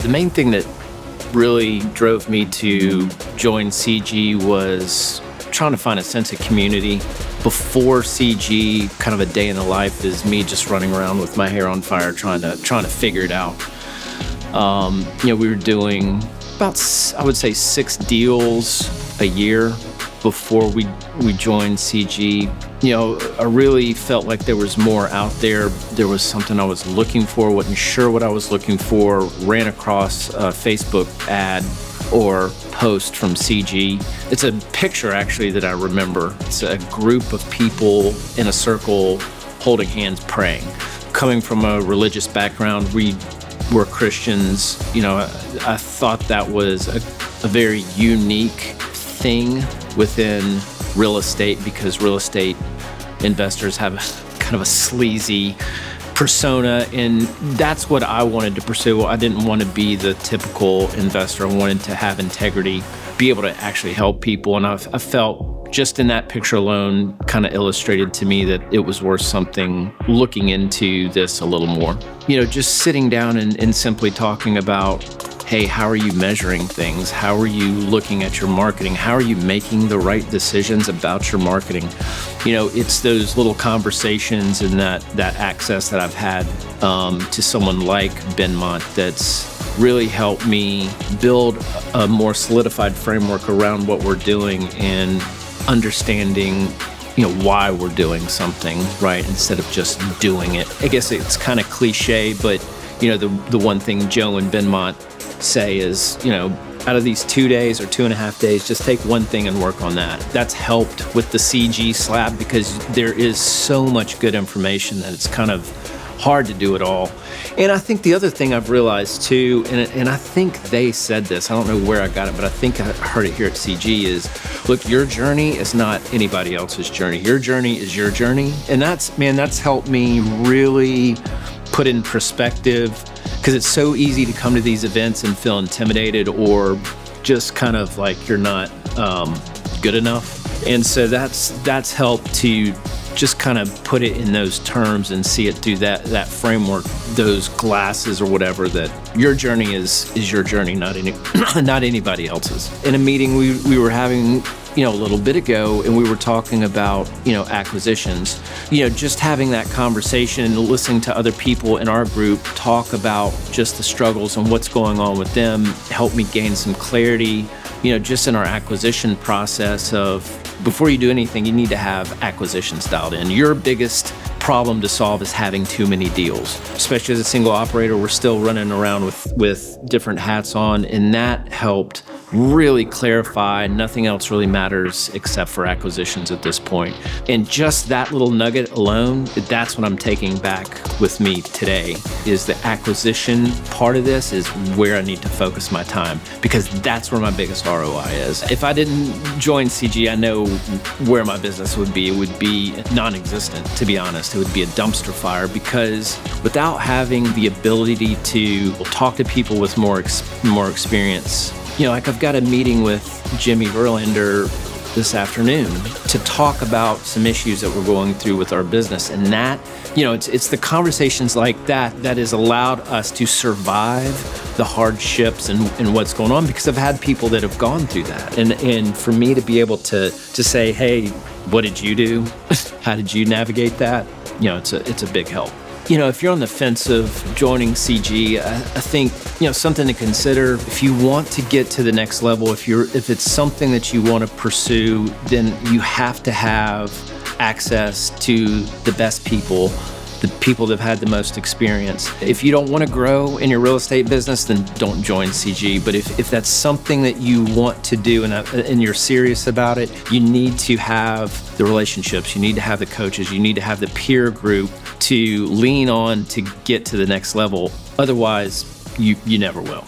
The main thing that really drove me to join CG was trying to find a sense of community. Before CG, kind of a day in the life is me just running around with my hair on fire trying to figure it out. We were doing about, I would say, 6 deals a year before we joined CG. I really felt like there was more out there. There was something I was looking for, wasn't sure what I was looking for, ran across a Facebook ad or post from CG. It's a picture actually that I remember. It's a group of people in a circle holding hands praying. Coming from a religious background, we were Christians. I thought that was a very unique thing within real estate, because real estate investors have kind of a sleazy persona, and that's what I wanted to pursue. I didn't want to be the typical investor. I wanted to have integrity, be able to actually help people, and I felt just in that picture alone kind of illustrated to me that it was worth something, looking into this a little more. Just sitting down and simply talking about, hey, how are you measuring things? How are you looking at your marketing? How are you making the right decisions about your marketing? It's those little conversations and that access that I've had to someone like Benmont that's really helped me build a more solidified framework around what we're doing and understanding why we're doing something, right, instead of just doing it. I guess it's kind of cliche, but the one thing Joe and Benmont say is, out of these 2 days or 2.5 days, just take one thing and work on that. That's helped with the CG slab because there is so much good information that it's kind of hard to do it all. And I think the other thing I've realized too, and I think they said this, I don't know where I got it, but I think I heard it here at CG, is, look, your journey is not anybody else's journey. Your journey is your journey. And that's helped me really put in perspective, because it's so easy to come to these events and feel intimidated or just kind of like you're not good enough. And so that's helped to just kind of put it in those terms and see it through that framework, those glasses or whatever, that your journey is your journey, not anybody else's. In a meeting we were having a little bit ago, and we were talking about acquisitions, just having that conversation and listening to other people in our group talk about just the struggles and what's going on with them helped me gain some clarity, just in our acquisition process of, before you do anything, you need to have acquisitions dialed in. Your biggest problem to solve is having too many deals. Especially as a single operator, we're still running around with different hats on, and that helped really clarify nothing else really matters except for acquisitions at this point. And just that little nugget alone, that's what I'm taking back with me today, is the acquisition part of this is where I need to focus my time, because that's where my biggest ROI is. If I didn't join CG, I know where my business would be. It would be non-existent, to be honest. It would be a dumpster fire, because without having the ability to talk to people with more experience, like I've got a meeting with Jimmy Verlander this afternoon to talk about some issues that we're going through with our business. And that, it's the conversations like that has allowed us to survive the hardships and what's going on, because I've had people that have gone through that. And for me to be able to say, hey, what did you do? How did you navigate that? It's a big help. If you're on the fence of joining CG, I think, something to consider. If you want to get to the next level, if it's something that you want to pursue, then you have to have access to the best people, the people that have had the most experience. If you don't want to grow in your real estate business, then don't join CG. But if that's something that you want to do and you're serious about it, you need to have the relationships, you need to have the coaches, you need to have the peer group to lean on to get to the next level. Otherwise, you never will.